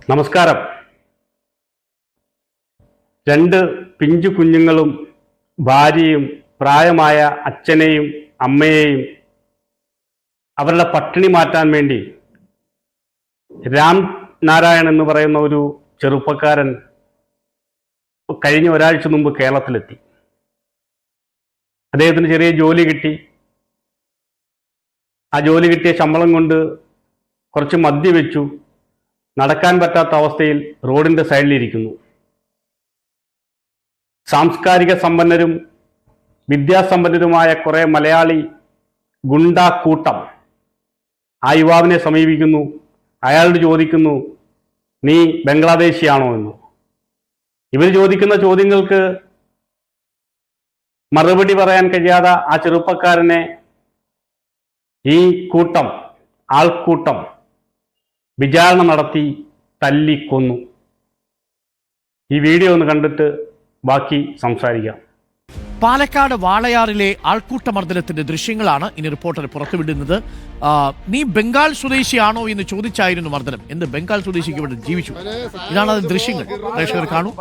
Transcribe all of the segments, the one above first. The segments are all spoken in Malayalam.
നമസ്കാരം. രണ്ട് പിഞ്ചു കുഞ്ഞുങ്ങളും ഭാര്യയും പ്രായമായ അച്ഛനെയും അമ്മയെയും അവരുടെ പട്ടിണി മാറ്റാൻ വേണ്ടി രാം നാരായൺ എന്ന് പറയുന്ന ഒരു ചെറുപ്പക്കാരൻ കഴിഞ്ഞ ഒരാഴ്ച മുമ്പ് കേരളത്തിലെത്തി. അദ്ദേഹത്തിന് ചെറിയ ജോലി കിട്ടി. ആ ജോലി കിട്ടിയ ശമ്പളം കൊണ്ട് കുറച്ച് മദ്യവെച്ചു. നടക്കാൻ പറ്റാത്ത അവസ്ഥയിൽ റോഡിന്റെ സൈഡിലിരിക്കുന്നു. സാംസ്കാരിക സമ്പന്നരും വിദ്യാസമ്പന്നരുമായ കുറെ മലയാളി ഗുണ്ടാക്കൂട്ടം ആ യുവാവിനെ സമീപിക്കുന്നു. അയാളോട് ചോദിക്കുന്നു, നീ ബംഗ്ലാദേശിയാണോ എന്ന്. ഇവർ ചോദിക്കുന്ന ചോദ്യങ്ങൾക്ക് മറുപടി പറയാൻ കഴിയാതെ ആ ചെറുപ്പക്കാരനെ ഈ ആൾക്കൂട്ടം വിചാരണ നടത്തി തല്ലിക്കൊന്നു. ഈ വീഡിയോ ഒന്ന് കണ്ടിട്ട് ബാക്കി സംസാരിക്കാം. പാലക്കാട് വാളയാറിലെ ആൾക്കൂട്ടമർദ്ദനത്തിന്റെ ദൃശ്യങ്ങളാണ് ഇനി റിപ്പോർട്ടർ പുറത്തുവിടുന്നത്. നീ ബംഗാൾ സ്വദേശിയാണോ എന്ന് ചോദിച്ചായിരുന്നു മർദ്ദനം. എന്ത് ബംഗാൾ സ്വദേശിക്ക് ഇവിടെ ജീവിച്ചു? ഇതാണ് അത് ദൃശ്യങ്ങൾ. പ്രേക്ഷകർ കാണൂ.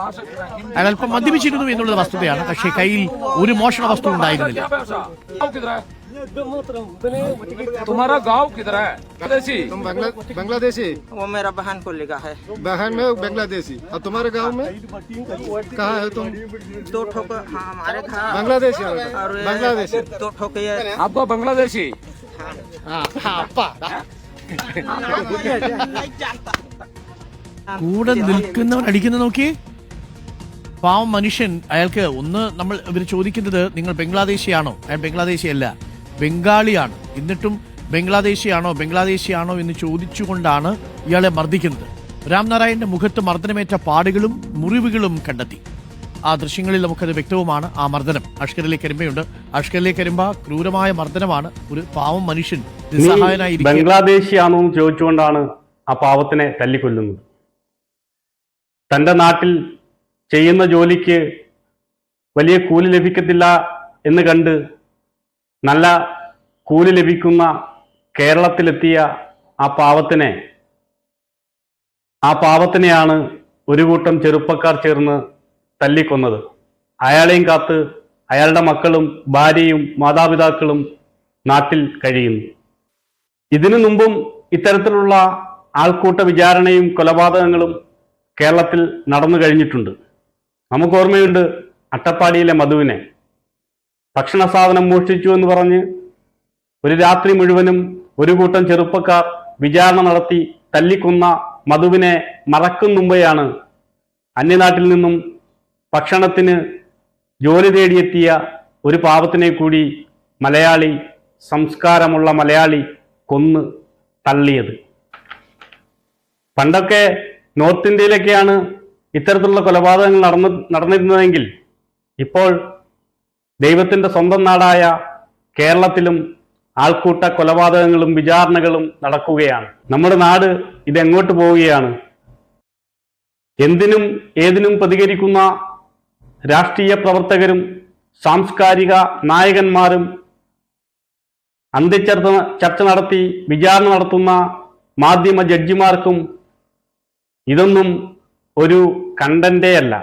അയാൾ അല്പം മദ്യപിച്ചിരുന്നു എന്നുള്ളത് വസ്തുതയാണ്. പക്ഷേ കയ്യിൽ ഒരു മോഷണ വസ്തു ഉണ്ടായിരുന്നില്ല. तुम्हारा गांव किधर है? तुम बांग्लादेशी? वो मेरा बहन को लिखा है। बहन में बांग्लादेशी। और तुम्हारे गांव में कहाँ है तुम? दो ठोक हमारे बांग्लादेशी। बांग्लादेशी दो ठोक आपको बांग्लादेशी? കൂടെ നിൽക്കുന്നവൻ അടിക്കുന്ന നോക്കി. പാവം മനുഷ്യൻ. അയാൾക്ക് ഒന്ന് നമ്മൾ ഇവർ ചോദിക്കുന്നത്, നിങ്ങൾ ബംഗ്ലാദേശിയാണോ? അയാൾ ബംഗ്ലാദേശിയല്ല, ബംഗാളിയാണ്. എന്നിട്ടും ബംഗ്ലാദേശിയാണോ എന്ന് ചോദിച്ചുകൊണ്ടാണ് ഇയാളെ മർദ്ദിക്കുന്നത്. രാംനാരായണന്റെ മുഖത്ത് മർദ്ദനമേറ്റ പാടുകളും മുറിവുകളും കണ്ടെത്തി. ആ ദൃശ്യങ്ങളിൽ നമുക്കത് വ്യക്തവുമാണ്. ആ മർദ്ദനം അഷ്കറിലെ കരിമ്പയുണ്ട്. അഷ്കറിലെ കരിമ്പ ക്രൂരമായ മർദ്ദനമാണ്. ഒരു പാവം മനുഷ്യൻ നിസ്സഹായനായി ബംഗ്ലാദേശിയാണോ എന്ന് ചോദിച്ചുകൊണ്ടാണ് ആ പാവത്തിനെ തല്ലിക്കൊല്ലുന്നത്. തന്റെ നാട്ടിൽ ചെയ്യുന്ന ജോലിക്ക് വലിയ കൂലി ലഭിക്കത്തില്ല എന്ന് കണ്ട് നല്ല കൂലി ലഭിക്കുന്ന കേരളത്തിലെത്തിയ ആ പാവത്തിനെയാണ് ഒരു കൂട്ടം ചെറുപ്പക്കാർ ചേർന്ന് തല്ലിക്കൊന്നത്. അയാളെയും കാത്ത് അയാളുടെ മക്കളും ഭാര്യയും മാതാപിതാക്കളും നാട്ടിൽ കഴിയുന്നു. ഇതിനു മുമ്പും ഇത്തരത്തിലുള്ള ആൾക്കൂട്ട വിചാരണയും കൊലപാതകങ്ങളും കേരളത്തിൽ നടന്നു കഴിഞ്ഞിട്ടുണ്ട്. നമുക്ക് ഓർമ്മയുണ്ട് അട്ടപ്പാടിയിലെ മധുവിനെ. ഭക്ഷണ സാധനം മോഷ്ടിച്ചു എന്ന് പറഞ്ഞ് ഒരു രാത്രി മുഴുവനും ഒരു കൂട്ടം ചെറുപ്പക്കാർ വിചാരണ നടത്തി തല്ലിക്കൊന്ന മധുവിനെ മറക്കും മുമ്പെയാണ് അന്യനാട്ടിൽ നിന്നും ഭക്ഷണത്തിന് ജോലി തേടിയെത്തിയ ഒരു പാവത്തിനെ കൂടി സംസ്കാരമുള്ള മലയാളി കൊന്ന് തള്ളിയത്. പണ്ടൊക്കെ നോർത്ത് ഇന്ത്യയിലൊക്കെയാണ് ഇത്തരത്തിലുള്ള കൊലപാതകങ്ങൾ നടന്നിരുന്നതെങ്കിൽ ഇപ്പോൾ ദൈവത്തിന്റെ സ്വന്തം നാടായ കേരളത്തിലും ആൾക്കൂട്ട കൊലപാതകങ്ങളും വിചാരണകളും നടക്കുകയാണ്. നമ്മുടെ നാട് ഇതെങ്ങോട്ട് പോവുകയാണ്? എന്തിനും ഏതിനും പ്രതികരിക്കുന്ന രാഷ്ട്രീയ പ്രവർത്തകരും സാംസ്കാരിക നായകന്മാരും ചർച്ച നടത്തി വിചാരണ നടത്തുന്ന മാധ്യമ ജഡ്ജിമാർക്കും ഇതൊന്നും ഒരു കണ്ടന്റേ അല്ല.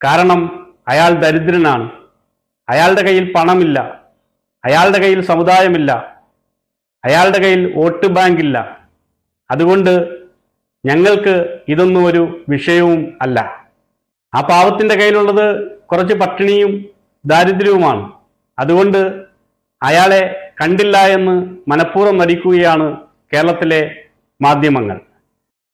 കാരണം അയാൾ ദരിദ്രനാണ്. അയാളുടെ കയ്യിൽ പണമില്ല. അയാളുടെ കയ്യിൽ സമുദായമില്ല. അയാളുടെ കയ്യിൽ വോട്ട് ബാങ്കില്ല. അതുകൊണ്ട് ഞങ്ങൾക്ക് ഇതൊന്നും ഒരു വിഷയവും അല്ല. ആ പാവത്തിന്റെ കയ്യിലുള്ളത് കുറച്ച് പട്ടിണിയും ദാരിദ്ര്യവുമാണ്. അതുകൊണ്ട് അയാളെ കണ്ടില്ല എന്ന് മനഃപൂർവ്വം നടിക്കുകയാണ് കേരളത്തിലെ മാധ്യമങ്ങൾ.